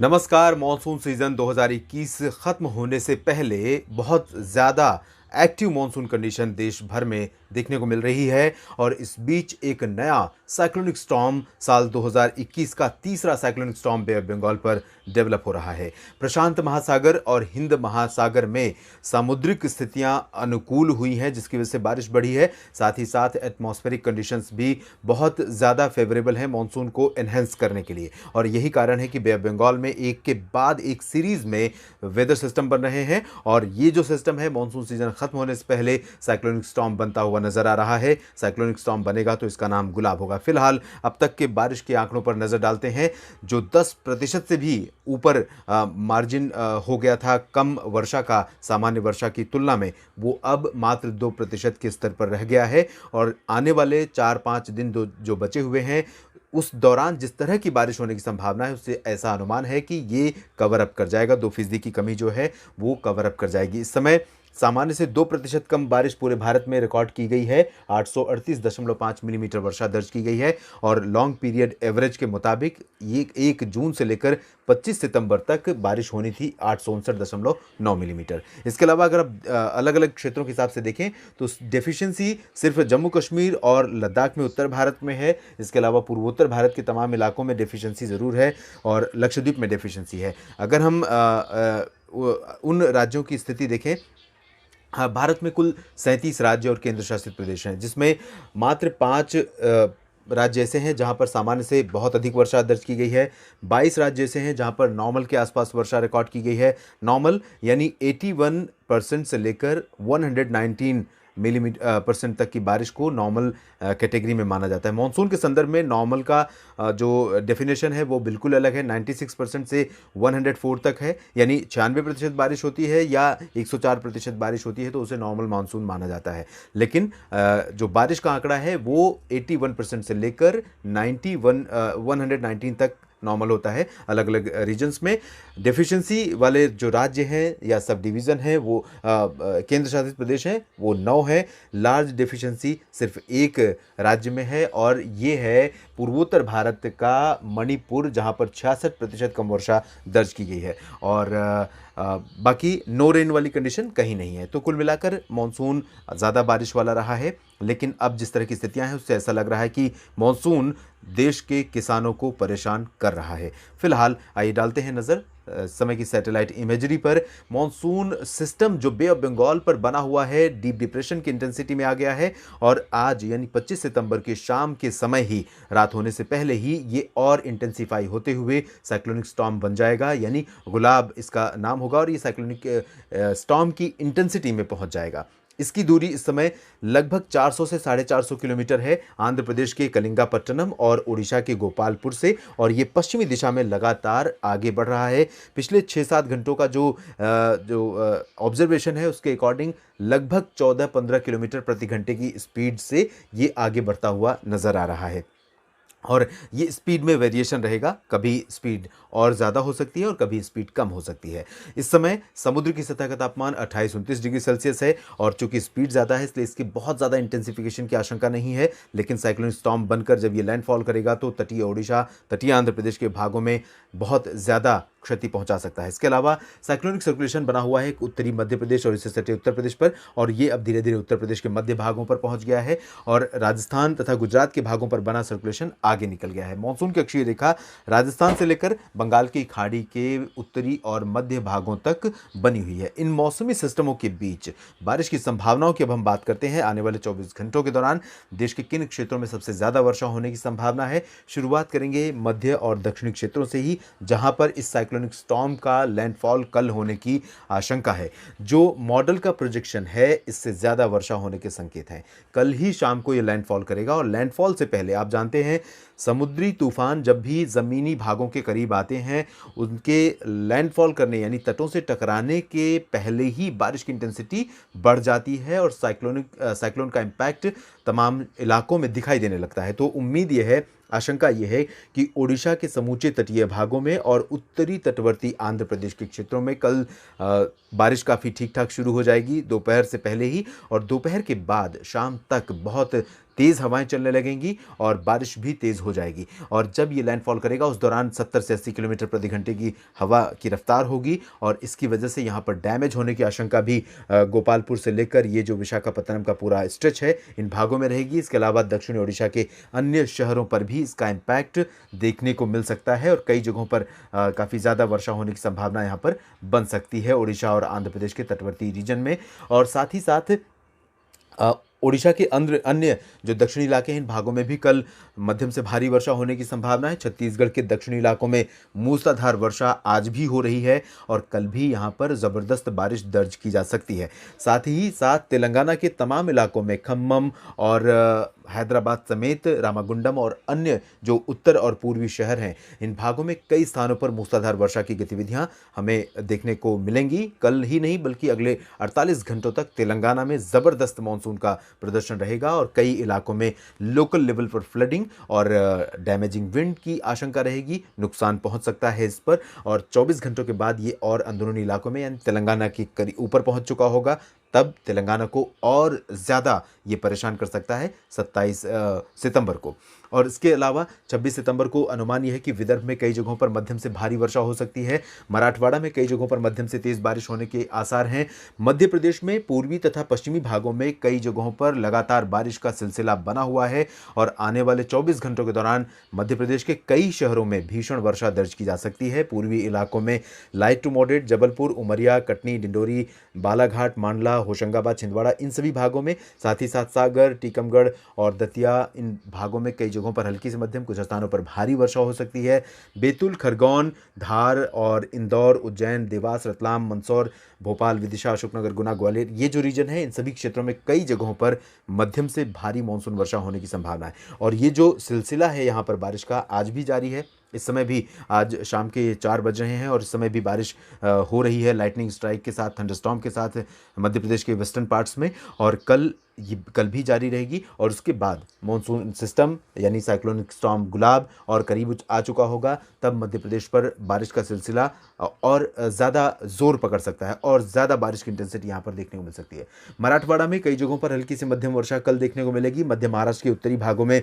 नमस्कार। Monsoon season 2021 खत्म होने से पहले बहुत ज़्यादा एक्टिव मॉनसून कंडीशन देश भर में देखने को मिल रही है और इस बीच एक नया साइक्लोनिक स्टॉर्म साल 2021 का तीसरा cyclonic storm bay of Bengal पर डेवलप हो रहा है। प्रशांत महासागर और हिंद महासागर में सामुद्रिक स्थितियां अनुकूल हुई हैं, जिसकी वजह से बारिश बढ़ी है। साथ ही साथ एटमॉस्फेरिक कंडीशंस भी बहुत ज़्यादा फेवरेबल हैं मॉनसून को एनहेंस करने के लिए, और यही कारण है कि बे ऑफ बंगाल में एक के बाद एक सीरीज में वेदर सिस्टम बन रहे हैं और ये जो सिस्टम है मॉनसून सीजन खत्म होने से पहले साइक्लोनिक स्टॉर्म बनता हुआ नजर आ रहा है। साइक्लोनिक स्टॉर्म बनेगा तो इसका नाम गुलाब होगा। फिलहाल अब तक के बारिश के आंकड़ों पर नजर डालते हैं। जो 10% से भी ऊपर मार्जिन हो गया था कम वर्षा का सामान्य वर्षा की तुलना में, वो अब मात्र 2% के स्तर पर रह गया है। और आने वाले 4-5 दिन जो बचे हुए हैं उस दौरान जिस तरह की बारिश होने की संभावना है, उससे ऐसा अनुमान है कि ये कवर अप कर जाएगा। 2% की कमी जो है वो कवर अप कर जाएगी। इस समय सामान्य से 2% कम बारिश पूरे भारत में रिकॉर्ड की गई है। 838.5 मिलीमीटर वर्षा दर्ज की गई है और लॉन्ग पीरियड एवरेज के मुताबिक ये 1 जून से लेकर 25 सितंबर तक बारिश होनी थी 859.9 मिलीमीटर। इसके अलावा अगर आप अलग अलग क्षेत्रों के हिसाब से देखें तो डेफिशिएंसी सिर्फ जम्मू कश्मीर और लद्दाख में उत्तर भारत में है। इसके अलावा पूर्वोत्तर भारत के तमाम इलाकों में डेफिशिएंसी ज़रूर है और लक्षद्वीप में डेफिशिएंसी है। अगर हम उन राज्यों की स्थिति देखें, हाँ, भारत में कुल 37 राज्य और केंद्र शासित प्रदेश हैं, जिसमें मात्र 5 राज्य ऐसे हैं जहां पर सामान्य से बहुत अधिक वर्षा दर्ज की गई है। 22 राज्य ऐसे हैं जहां पर नॉर्मल के आसपास वर्षा रिकॉर्ड की गई है। नॉर्मल यानी 81% से लेकर 119 परसेंट तक की बारिश को नॉर्मल कैटेगरी में माना जाता है। मानसून के संदर्भ में नॉर्मल का जो डेफिनेशन है वो बिल्कुल अलग है। 96% से 104 तक है, यानी 96% बारिश होती है या 104% बारिश होती है तो उसे नॉर्मल मानसून माना जाता है। लेकिन जो बारिश का आंकड़ा है वो 81% से लेकर 119 तक नॉर्मल होता है। अलग अलग रीजन्स में डेफिशिएंसी वाले जो राज्य हैं या सब डिवीज़न हैं वो केंद्र शासित प्रदेश हैं वो 9 है। लार्ज डेफिशिएंसी सिर्फ एक राज्य में है और ये है पूर्वोत्तर भारत का मणिपुर, जहां पर 66% कम वर्षा दर्ज की गई है और बाकी नो रेन वाली कंडीशन कहीं नहीं है। तो कुल मिलाकर मॉनसून ज़्यादा बारिश वाला रहा है, लेकिन अब जिस तरह की स्थितियां हैं उससे ऐसा लग रहा है कि मॉनसून देश के किसानों को परेशान कर रहा है। फिलहाल आइए डालते हैं नज़र समय की सैटेलाइट इमेजरी पर। मॉनसून सिस्टम जो बे ऑफ बंगाल पर बना हुआ है डीप डिप्रेशन की इंटेंसिटी में आ गया है और आज यानी 25 सितंबर के शाम के समय ही, रात होने से पहले ही, ये और इंटेंसिफाई होते हुए साइक्लोनिक स्टॉर्म बन जाएगा, यानी गुलाब इसका नाम होगा और ये साइक्लोनिक स्टॉर्म की इंटेंसिटी में पहुंच जाएगा। इसकी दूरी इस समय लगभग 400 से 450 किलोमीटर है आंध्र प्रदेश के कलिंगापट्टनम और उड़ीसा के गोपालपुर से, और ये पश्चिमी दिशा में लगातार आगे बढ़ रहा है। पिछले 6-7 घंटों का जो ऑब्जर्वेशन है उसके अकॉर्डिंग लगभग 14-15 किलोमीटर प्रति घंटे की स्पीड से ये आगे बढ़ता हुआ नजर आ रहा है और ये स्पीड में वेरिएशन रहेगा। कभी स्पीड और ज़्यादा हो सकती है और कभी स्पीड कम हो सकती है। इस समय समुद्र की सतह का तापमान 28-29 डिग्री सेल्सियस है और चूंकि स्पीड ज़्यादा है इसलिए इसकी बहुत ज़्यादा इंटेंसिफिकेशन की आशंका नहीं है। लेकिन साइक्लोनिक स्टॉर्म बनकर जब ये लैंडफॉल करेगा तो तटीय उड़ीसा, तटीय आंध्र प्रदेश के भागों में बहुत ज़्यादा क्षति पहुंचा सकता है। इसके अलावा साइक्लोनिक सर्कुलेशन बना हुआ है उत्तरी मध्य प्रदेश और इससे सटे उत्तर प्रदेश पर, और ये अब धीरे धीरे उत्तर प्रदेश के मध्य भागों पर पहुंच गया है और राजस्थान तथा गुजरात के भागों पर बना सर्कुलेशन आगे निकल गया है। मानसून की अक्षीय रेखा राजस्थान से लेकर बंगाल की खाड़ी के उत्तरी और मध्य भागों तक बनी हुई है। इन मौसमी सिस्टमों के बीच बारिश की संभावनाओं की अब हम बात करते हैं। आने वाले 24 घंटों के दौरान देश के किन क्षेत्रों में सबसे ज्यादा वर्षा होने की संभावना है। शुरुआत करेंगे मध्य और दक्षिणी क्षेत्रों से ही, जहां पर इस साइक्लोनिक स्टॉर्म का लैंडफॉल कल होने की आशंका है। जो मॉडल का प्रोजेक्शन है इससे ज्यादा वर्षा होने के संकेत हैं। कल ही शाम को यह लैंडफॉल करेगा और लैंडफॉल से पहले आप जानते हैं समुद्री तूफान जब भी ज़मीनी भागों के करीब आते हैं उनके लैंडफॉल करने यानी तटों से टकराने के पहले ही बारिश की इंटेंसिटी बढ़ जाती है और साइक्लोन का इम्पैक्ट तमाम इलाकों में दिखाई देने लगता है। तो उम्मीद यह है, आशंका यह है कि ओडिशा के समूचे तटीय भागों में और उत्तरी तटवर्ती आंध्र प्रदेश के क्षेत्रों में कल बारिश काफ़ी ठीक ठाक शुरू हो जाएगी दोपहर से पहले ही, और दोपहर के बाद शाम तक बहुत तेज़ हवाएं चलने लगेंगी और बारिश भी तेज़ हो जाएगी। और जब ये लैंडफॉल करेगा उस दौरान 70 से 80 किलोमीटर प्रति घंटे की हवा की रफ्तार होगी और इसकी वजह से यहाँ पर डैमेज होने की आशंका भी गोपालपुर से लेकर ये जो विशाखापत्तनम का पूरा स्ट्रेच है इन भागों में रहेगी। इसके अलावा दक्षिणी ओडिशा के अन्य शहरों पर भी इसका इम्पैक्ट देखने को मिल सकता है और कई जगहों पर काफ़ी ज़्यादा वर्षा होने की संभावना यहाँ पर बन सकती है ओडिशा और आंध्र प्रदेश के तटवर्ती रीजन में। और साथ ही साथ ओडिशा के अन्य अन्य जो दक्षिणी इलाके हैं इन भागों में भी कल मध्यम से भारी वर्षा होने की संभावना है। छत्तीसगढ़ के दक्षिणी इलाकों में मूसलाधार वर्षा आज भी हो रही है और कल भी यहां पर ज़बरदस्त बारिश दर्ज की जा सकती है। साथ ही साथ तेलंगाना के तमाम इलाकों में खम्मम और हैदराबाद समेत रामागुंडम और अन्य जो उत्तर और पूर्वी शहर हैं इन भागों में कई स्थानों पर मूसलाधार वर्षा की गतिविधियां हमें देखने को मिलेंगी। कल ही नहीं बल्कि अगले 48 घंटों तक तेलंगाना में ज़बरदस्त मानसून का प्रदर्शन रहेगा और कई इलाकों में लोकल लेवल पर फ्लडिंग और डैमेजिंग विंड की आशंका रहेगी। नुकसान पहुंच सकता है इस पर और 24 घंटों के बाद ये और अंदरूनी इलाकों में यानी तेलंगाना के करीब ऊपर पहुंच चुका होगा। तब तेलंगाना को और ज़्यादा ये परेशान कर सकता है 27 सितंबर को। और इसके अलावा 26 सितंबर को अनुमान यह है कि विदर्भ में कई जगहों पर मध्यम से भारी वर्षा हो सकती है। मराठवाड़ा में कई जगहों पर मध्यम से तेज़ बारिश होने के आसार हैं। मध्य प्रदेश में पूर्वी तथा पश्चिमी भागों में कई जगहों पर लगातार बारिश का सिलसिला बना हुआ है और आने वाले 24 घंटों के दौरान मध्य प्रदेश के कई शहरों में भीषण वर्षा दर्ज की जा सकती है। पूर्वी इलाकों में light to moderate Jabalpur, Umaria, Katni, Dindori, Balaghat, Mandla, Hoshangabad, Chhindwara इन सभी भागों में, साथ ही साथ सागर, टीकमगढ़ और दतिया इन भागों में कई जगहों पर हल्की से मध्यम, कुछ स्थानों पर भारी वर्षा हो सकती है। बैतूल, खरगोन, धार और इंदौर, उज्जैन, देवास, रतलाम, मंदसौर, भोपाल, विदिशा, अशोकनगर, गुना, ग्वालियर ये जो रीजन है इन सभी क्षेत्रों में कई जगहों पर मध्यम से भारी मानसून वर्षा होने की संभावना है। और ये जो सिलसिला है यहाँ पर बारिश का आज भी जारी है। इस समय भी आज शाम के 4 बज रहे हैं और इस समय भी बारिश हो रही है लाइटनिंग स्ट्राइक के साथ, थंडरस्टॉर्म के साथ मध्य प्रदेश के वेस्टर्न पार्ट्स में और कल भी जारी रहेगी। और उसके बाद मॉनसून सिस्टम यानी साइक्लोनिक स्टॉर्म गुलाब और करीब आ चुका होगा। तब मध्य प्रदेश पर बारिश का सिलसिला और ज़्यादा जोर पकड़ सकता है और ज़्यादा बारिश की इंटेंसिटी यहाँ पर देखने को मिल सकती है। मराठवाड़ा में कई जगहों पर हल्की से मध्यम वर्षा कल देखने को मिलेगी। मध्य महाराष्ट्र के उत्तरी भागों में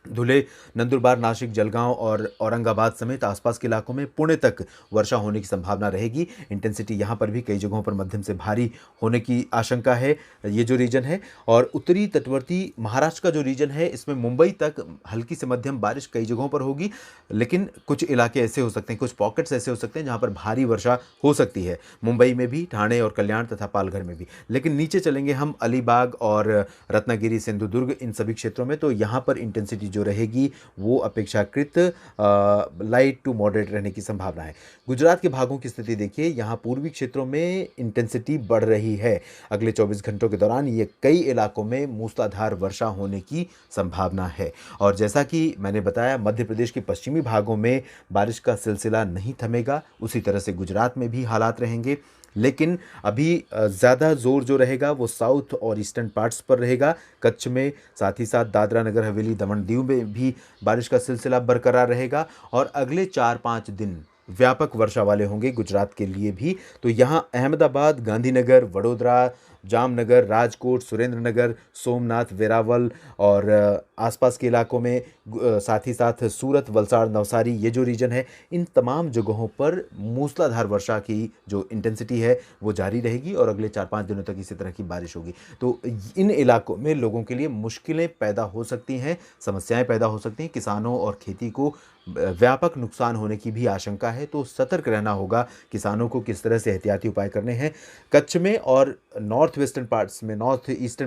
धुले, नंदुरबार, नासिक, जलगांव और औरंगाबाद समेत आसपास के इलाकों में पुणे तक वर्षा होने की संभावना रहेगी। इंटेंसिटी यहाँ पर भी कई जगहों पर मध्यम से भारी होने की आशंका है ये जो रीजन है। और उत्तरी तटवर्ती महाराष्ट्र का जो रीजन है इसमें मुंबई तक हल्की से मध्यम बारिश कई जगहों पर होगी, लेकिन कुछ इलाके ऐसे हो सकते हैं, कुछ पॉकेट्स ऐसे हो सकते हैं जहाँ पर भारी वर्षा हो सकती है। मुंबई में भी, ठाणे और कल्याण तथा पालघर में भी। लेकिन नीचे चलेंगे हम अलीबाग और रत्नागिरी, सिंधुदुर्ग इन सभी क्षेत्रों में, तो यहाँ पर इंटेंसिटी जो रहेगी वो अपेक्षाकृत लाइट टू मॉडरेट रहने की संभावना है। गुजरात के भागों की स्थिति देखिए, यहाँ पूर्वी क्षेत्रों में इंटेंसिटी बढ़ रही है। अगले 24 घंटों के दौरान ये कई इलाकों में मूसलाधार वर्षा होने की संभावना है। और जैसा कि मैंने बताया मध्य प्रदेश के पश्चिमी भागों में बारिश का सिलसिला नहीं थमेगा, उसी तरह से गुजरात में भी हालात रहेंगे। लेकिन अभी ज़्यादा जोर जो रहेगा वो साउथ और ईस्टर्न पार्ट्स पर रहेगा, कच्छ में, साथ ही साथ दादरा नगर हवेली, दमन दीव में भी बारिश का सिलसिला बरकरार रहेगा। और अगले 4-5 दिन व्यापक वर्षा वाले होंगे गुजरात के लिए भी। तो यहाँ अहमदाबाद, गांधीनगर, वडोदरा, जामनगर, राजकोट, सुरेंद्रनगर, सोमनाथ, वेरावल और आसपास के इलाकों में, साथ ही साथ सूरत, वलसाड़, नवसारी ये जो रीजन है इन तमाम जगहों पर मूसलाधार वर्षा की जो इंटेंसिटी है वो जारी रहेगी और अगले 4-5 दिनों तक इसी तरह की बारिश होगी। तो इन इलाकों में लोगों के लिए मुश्किलें पैदा हो सकती हैं, समस्याएं पैदा हो सकती हैं, किसानों और खेती को व्यापक नुकसान होने की भी आशंका है। तो सतर्क रहना होगा किसानों को, किस तरह से एहतियाती उपाय करने हैं। कच्छ में और नॉर्थ ईस्टर्न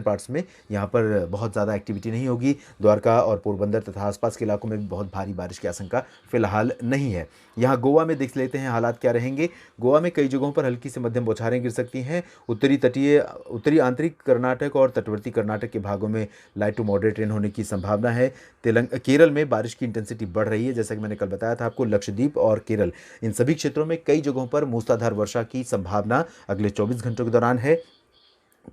पार्ट्स में यहाँ पर बहुत ज़्यादा एक्टिविटी नहीं होगी। द्वारका और पोरबंदर तथा आसपास के इलाकों में भी बहुत भारी बारिश की आशंका फिलहाल नहीं है। यहाँ गोवा में देख लेते हैं हालात क्या रहेंगे। गोवा में कई जगहों पर हल्की से मध्यम बौछारें गिर सकती हैं। उत्तरी आंतरिक कर्नाटक और तटवर्ती कर्नाटक के भागों में लाइट टू मॉडरेट रेन होने की संभावना है। केरल में बारिश की इंटेंसिटी बढ़ रही है, जैसा कि मैंने कल बताया था आपको। लक्षद्वीप और केरल इन सभी क्षेत्रों में कई जगहों पर मूसलाधार वर्षा की संभावना अगले 24 घंटों के दौरान है।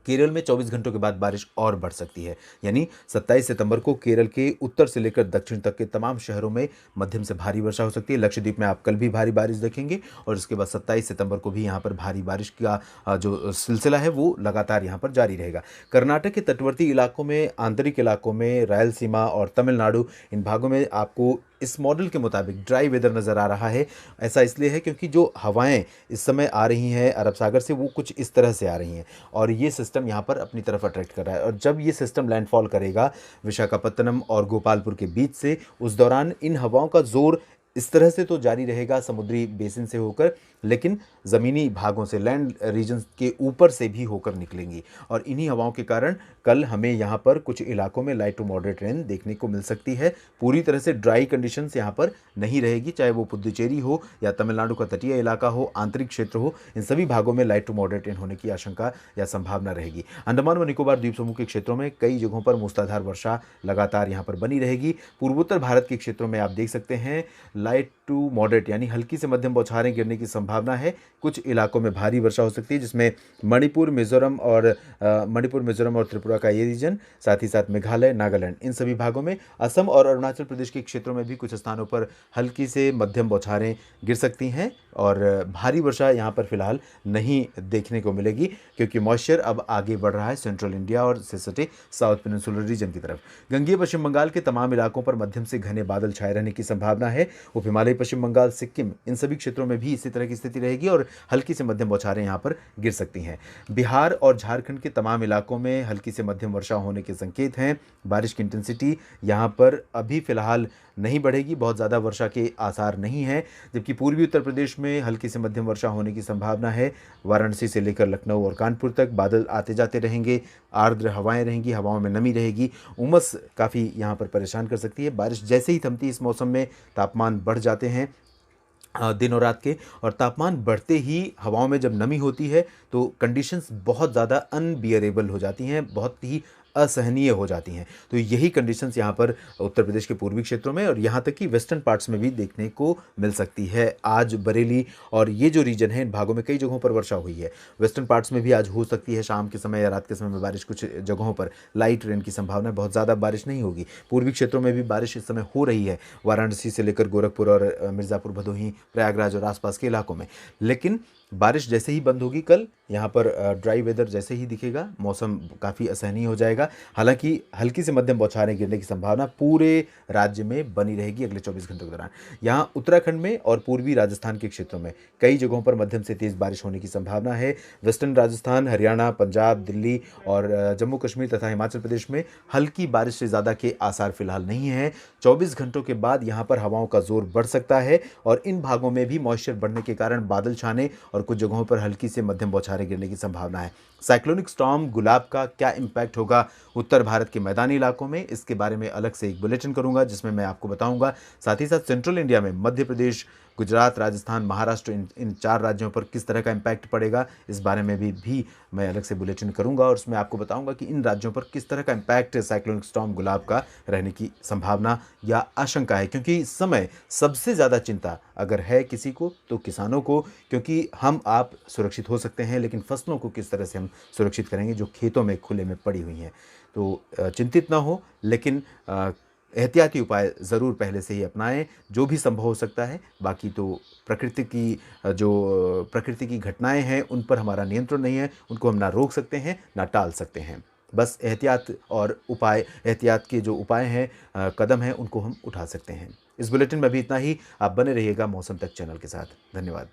केरल में 24 घंटों के बाद बारिश और बढ़ सकती है। यानी 27 सितंबर को केरल के उत्तर से लेकर दक्षिण तक के तमाम शहरों में मध्यम से भारी वर्षा हो सकती है। लक्षद्वीप में आप कल भी भारी बारिश देखेंगे और उसके बाद 27 सितंबर को भी यहाँ पर भारी बारिश का जो सिलसिला है वो लगातार यहाँ पर जारी रहेगा। कर्नाटक के तटवर्ती इलाकों में, आंतरिक इलाकों में, रायलसीमा और तमिलनाडु, इन भागों में आपको इस मॉडल के मुताबिक ड्राई वेदर नज़र आ रहा है। ऐसा इसलिए है क्योंकि जो हवाएं इस समय आ रही हैं अरब सागर से, वो कुछ इस तरह से आ रही हैं और ये सिस्टम यहाँ पर अपनी तरफ अट्रैक्ट कर रहा है। और जब ये सिस्टम लैंडफॉल करेगा विशाखापत्तनम और गोपालपुर के बीच से, उस दौरान इन हवाओं का जोर इस तरह से तो जारी रहेगा समुद्री बेसिन से होकर, लेकिन ज़मीनी भागों से, लैंड रीजन के ऊपर से भी होकर निकलेंगी। और इन्हीं हवाओं के कारण कल हमें यहाँ पर कुछ इलाकों में लाइट टू मॉडरेट रेन देखने को मिल सकती है। पूरी तरह से ड्राई कंडीशंस यहाँ पर नहीं रहेगी, चाहे वो पुदुचेरी हो या तमिलनाडु का तटीय इलाका हो, आंतरिक क्षेत्र हो, इन सभी भागों में लाइट टू मॉडरेट रेन होने की आशंका या संभावना रहेगी। अंडमान व निकोबार द्वीप समूह के क्षेत्रों में कई जगहों पर मूसलाधार वर्षा लगातार यहाँ पर बनी रहेगी। पूर्वोत्तर भारत के क्षेत्रों में आप देख सकते हैं लाइट टू मॉडरेट यानी हल्की से मध्यम बौछारें गिरने की संभावना है। कुछ इलाकों में भारी वर्षा हो सकती है, जिसमें मणिपुर, मिजोरम और त्रिपुरा का ये रीजन, साथ ही साथ मेघालय, नागालैंड, इन सभी भागों में, असम और अरुणाचल प्रदेश के क्षेत्रों में भी कुछ स्थानों पर हल्की से मध्यम बौछारें गिर सकती हैं और भारी वर्षा यहाँ पर फिलहाल नहीं देखने को मिलेगी क्योंकि मॉइस्चर अब आगे बढ़ रहा है सेंट्रल इंडिया और से सटे साउथ पेनिनसुलर रीजन की तरफ। गंगेय पश्चिम बंगाल के तमाम इलाकों पर मध्यम से घने बादल छाए रहने की संभावना है। उप हिमालयी पश्चिम बंगाल, सिक्किम, इन सभी क्षेत्रों में भी इसी तरह की स्थिति रहेगी और हल्की से मध्यम बौछारें यहाँ पर गिर सकती हैं। बिहार और झारखंड के तमाम इलाकों में हल्की से मध्यम वर्षा होने के संकेत हैं। बारिश की इंटेंसिटी यहाँ पर अभी फिलहाल नहीं बढ़ेगी, बहुत ज़्यादा वर्षा के आसार नहीं हैं। जबकि पूर्वी उत्तर प्रदेश में हल्की से मध्यम वर्षा होने की संभावना है। वाराणसी से लेकर लखनऊ और कानपुर तक बादल आते जाते रहेंगे, आर्द्र हवाएं रहेंगी, हवाओं में नमी रहेगी, उमस काफ़ी यहाँ पर परेशान कर सकती है। बारिश जैसे ही थमती इस मौसम में तापमान बढ़ जाते हैं दिन और रात के, और तापमान बढ़ते ही हवाओं में जब नमी होती है तो कंडीशंस बहुत ज़्यादा अनबियरेबल हो जाती हैं, बहुत ही असहनीय हो जाती हैं। तो यही कंडीशंस यहाँ पर उत्तर प्रदेश के पूर्वी क्षेत्रों में और यहाँ तक कि वेस्टर्न पार्ट्स में भी देखने को मिल सकती है। आज बरेली और ये जो रीजन है, इन भागों में कई जगहों पर वर्षा हुई है। वेस्टर्न पार्ट्स में भी आज हो सकती है शाम के समय या रात के समय में बारिश, कुछ जगहों पर लाइट रेन की संभावना है, बहुत ज़्यादा बारिश नहीं होगी। पूर्वी क्षेत्रों में भी बारिश इस समय हो रही है, वाराणसी से लेकर गोरखपुर और मिर्ज़ापुर, भदोही, प्रयागराज और आसपास के इलाकों में। लेकिन बारिश जैसे ही बंद होगी कल, यहाँ पर ड्राई वेदर जैसे ही दिखेगा, मौसम काफ़ी असहनीय हो जाएगा। हालांकि हल्की से मध्यम बौछारें गिरने की संभावना पूरे राज्य में बनी रहेगी अगले 24 घंटों के दौरान। यहाँ उत्तराखंड में और पूर्वी राजस्थान के क्षेत्रों में कई जगहों पर मध्यम से तेज़ बारिश होने की संभावना है। वेस्टर्न राजस्थान, हरियाणा, पंजाब, दिल्ली और जम्मू कश्मीर तथा हिमाचल प्रदेश में हल्की बारिश से ज़्यादा के आसार फिलहाल नहीं हैं। 24 घंटों के बाद यहाँ पर हवाओं का जोर बढ़ सकता है और इन भागों में भी मॉइस्चर बढ़ने के कारण बादल छाने और कुछ जगहों पर हल्की से मध्यम बौछारें गिरने की संभावना है। साइक्लोनिक स्टॉर्म गुलाब का क्या इम्पैक्ट होगा उत्तर भारत के मैदानी इलाकों में, इसके बारे में अलग से एक बुलेटिन करूंगा जिसमें मैं आपको बताऊंगा। साथ ही साथ सेंट्रल इंडिया में मध्य प्रदेश, गुजरात, राजस्थान, महाराष्ट्र, इन 4 राज्यों पर किस तरह का इम्पैक्ट पड़ेगा, इस बारे में भी मैं अलग से बुलेटिन करूंगा और उसमें आपको बताऊंगा कि इन राज्यों पर किस तरह का इम्पैक्ट साइक्लोनिक स्टॉर्म गुलाब का रहने की संभावना या आशंका है। क्योंकि इस समय सबसे ज़्यादा चिंता अगर है किसी को तो किसानों को, क्योंकि हम आप सुरक्षित हो सकते हैं लेकिन फसलों को किस तरह से हम सुरक्षित करेंगे जो खेतों में खुले में पड़ी हुई हैं। तो चिंतित ना हो, लेकिन एहतियाती उपाय ज़रूर पहले से ही अपनाएं जो भी संभव हो सकता है। बाकी तो प्रकृति की घटनाएं हैं उन पर हमारा नियंत्रण नहीं है, उनको हम ना रोक सकते हैं ना टाल सकते हैं। बस एहतियात के जो उपाय हैं, कदम हैं, उनको हम उठा सकते हैं। इस बुलेटिन में भी इतना ही। आप बने रहिएगा मौसम तक चैनल के साथ। धन्यवाद।